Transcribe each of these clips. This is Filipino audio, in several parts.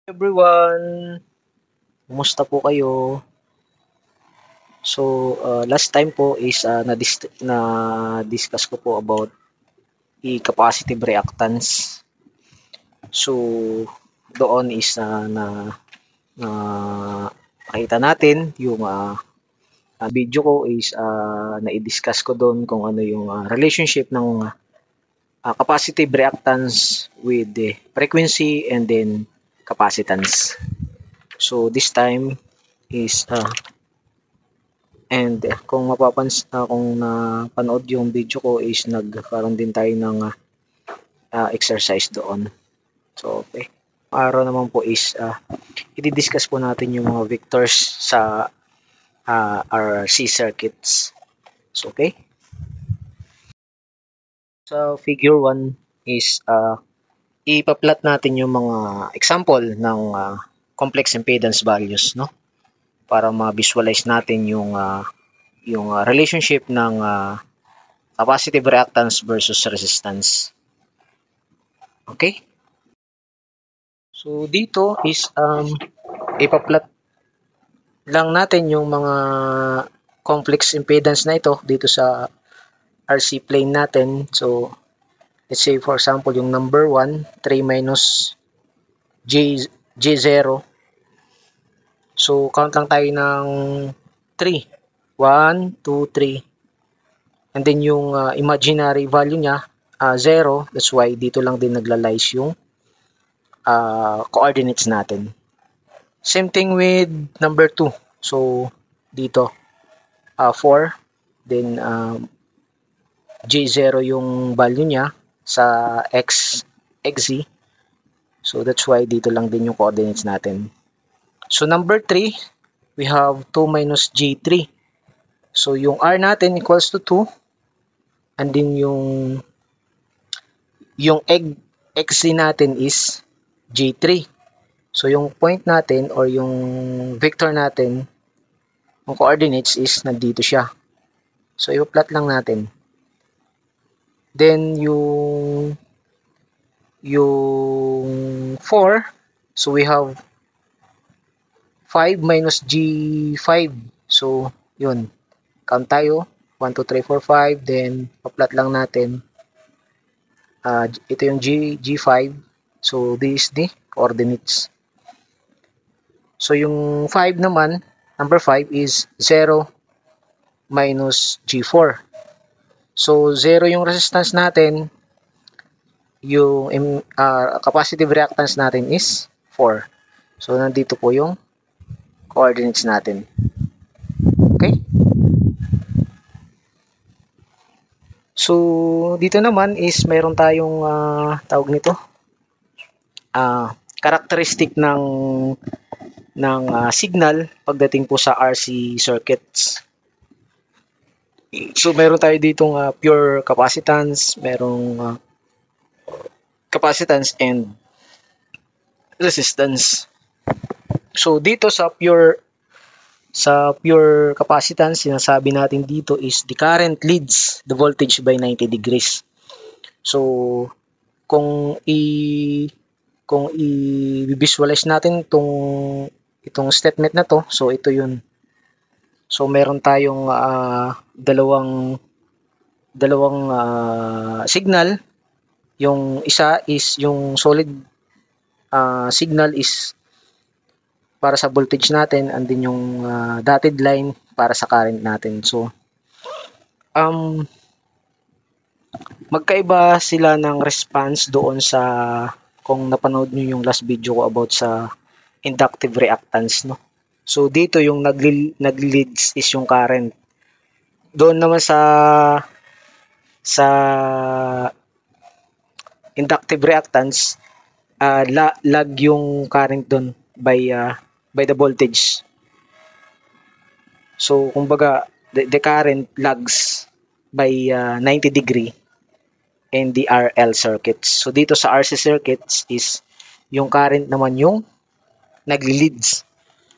Everyone, kumusta po kayo? So, last time po is na-discuss ko po about capacitive reactance. So, doon is na nakita natin yung video ko is na-discuss ko doon kung ano yung relationship ng capacitive reactance with the frequency and then capacitance. So, this time is And kung kung napanood yung video ko is nagkaroon din tayo ng exercise doon. So, okay. Araw naman po is i-discuss po natin yung mga vectors sa RC circuits. So, okay. So, figure 1 is ipa-plot natin yung mga example ng complex impedance values, no? Para ma-visualize natin yung relationship ng capacitive reactance versus resistance. Okay? So, dito is ipa-plot lang natin yung mga complex impedance na ito dito sa RC plane natin. So, let's say for example yung number 1, 3 minus J0. So, count lang tayo ng 3. 1, 2, 3. And then yung imaginary value niya, 0. That's why dito lang din naglalies yung coordinates natin. Same thing with number 2. So, dito, 4. Then, J0 yung value niya sa XZ. So, that's why dito lang din yung coordinates natin. So, number 3, we have 2 minus J3. So, yung R natin equals to 2. And then, yung XZ natin is J3. So, yung point natin or yung vector natin, yung coordinates is nandito siya. So, i-plot lang natin. Then, yung 4, so we have 5 minus G5. So, yun. Count tayo. 1, 2, 3, 4, 5. Then, pa-plot lang natin. Ito yung G5. So, this is the coordinates. So, yung 5 naman, number 5 is 0 minus G4. So, 0 yung resistance natin. Yung capacitive reactance natin is 4. So, nandito po yung coordinates natin. Okay? So, dito naman is mayroon tayong tawag nito. Characteristic ng signal pagdating po sa RC circuits. So, meron tayo ditong pure capacitance, merong capacitance and resistance. So, dito sa pure capacitance, sinasabi natin dito is the current leads the voltage by 90 degrees. So, kung i-visualize natin itong statement na to, so ito yun. So, meron tayong dalawang signal. Yung isa is yung solid signal is para sa voltage natin, and then yung dotted line para sa current natin. So, magkaiba sila ng response doon sa, kung napanood nyo yung last video ko about sa inductive reactance, no? So, dito yung nag-leads is yung current. Doon naman sa inductive reactance, lag yung current doon by the voltage. So, kumbaga, the current lags by 90 degree in the RL circuits. So, dito sa RC circuits is yung current naman yung nagli-leads.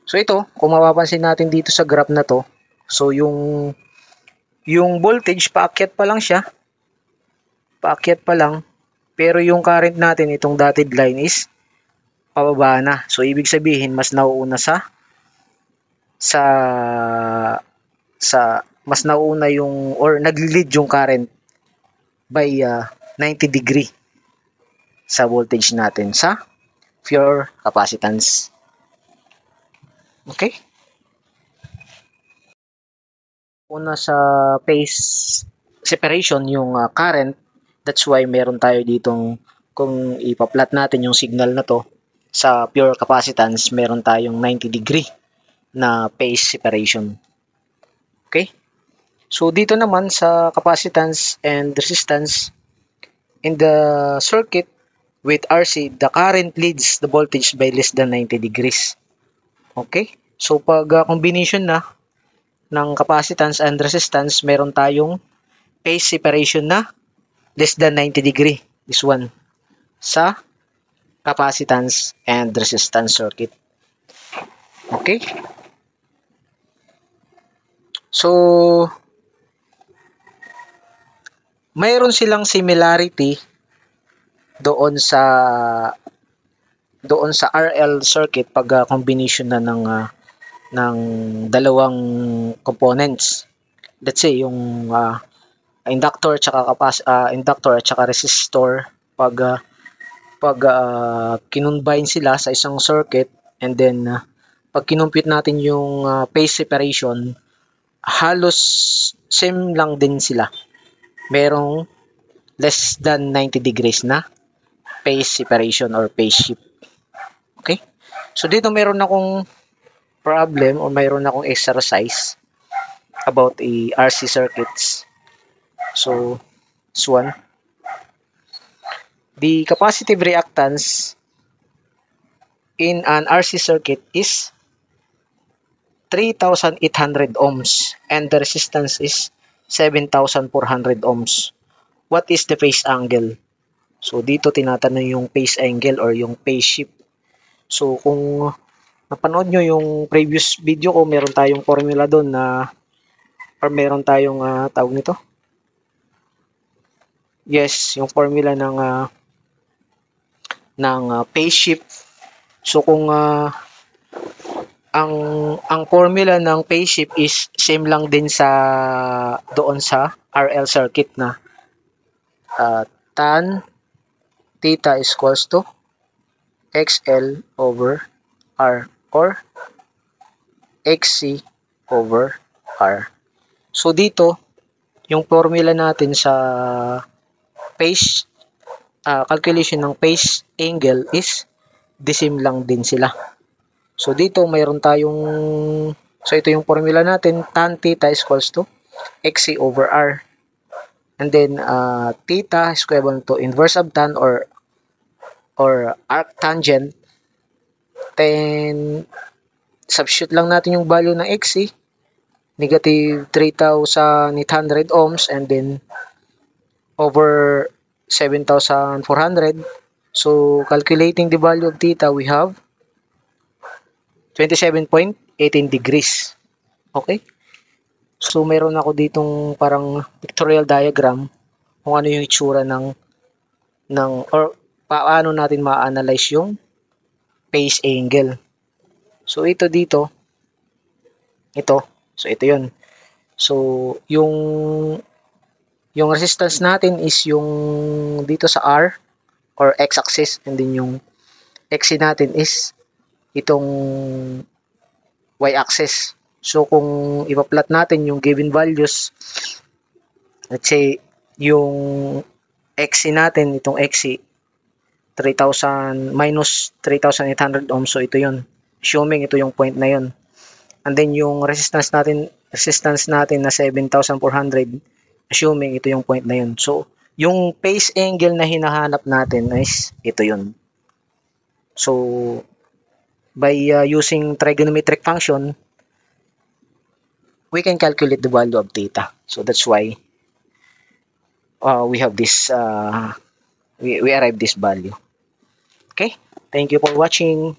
So, ito, kung mapapansin natin dito sa graph na to, so yung voltage, paakyat pa lang siya. Paakyat pa lang. Pero yung current natin, itong dotted line is pababa na. So, ibig sabihin, mas nauuna sa mas nauuna yung or nagli-lead yung current by 90 degree sa voltage natin sa pure capacitance. Okay? Una sa phase separation yung current, that's why meron tayo ditong kung ipa-plot natin yung signal na to sa pure capacitance, meron tayong 90 degree na phase separation. Okay? So dito naman sa capacitance and resistance in the circuit with RC, the current leads the voltage by less than 90 degrees. Okay? So pag combination na ng capacitance and resistance, meron tayong phase separation na less than 90 degree. This one sa capacitance and resistance circuit. Okay? So, mayroon silang similarity doon sa RL circuit pag combination na ng dalawang components. Let's say yung inductor at saka resistor, pag kinumbine sila sa isang circuit, and then pag kinumpute natin yung phase separation, halos same lang din sila. Merong less than 90 degrees na phase separation or phase shift. Okay? So dito meron akong problem or mayroon akong exercise about RC circuits. So, this one. The capacitive reactance in an RC circuit is 3,800 ohms and the resistance is 7,400 ohms. What is the phase angle? So, dito tinatanong yung phase angle or yung phase shift. So, kung napanood nyo yung previous video ko, meron tayong formula doon na or meron tayong tawag nito? Yes, yung formula ng phase shift. So, kung ang formula ng phase shift is same lang din doon sa RL circuit na tan theta is equals to XL over R or XC over R. So dito, yung formula natin sa phase calculation ng phase angle is the same lang din sila. So dito mayroon tayong, so ito yung formula natin, tan theta is equals to XC over R. And then theta is equivalent to inverse of tan or arctangent. Then substitute lang natin yung value ng XC, negative 3,800 ohms, and then over 7,400. So calculating the value of theta, we have 27.18 degrees. Okay? So meron ako ditong parang pictorial diagram kung ano yung itsura ng or paano natin ma-analyze yung phase angle. So ito dito, ito. So ito 'yun. So yung resistance natin is yung dito sa R or x-axis, and then yung XC natin is itong y-axis. So kung ipa-plot natin yung given values, let's say yung XC natin, itong XC 3,000 minus 3,800 ohms, so ito yun, assuming ito yung point na yun. And then yung resistance natin na 7,400, assuming ito yung point na yun. So yung phase angle na hinahanap natin is ito yun. So by using trigonometric function, we can calculate the value of theta. So that's why we have this we arrive this value. Okay, thank you for watching.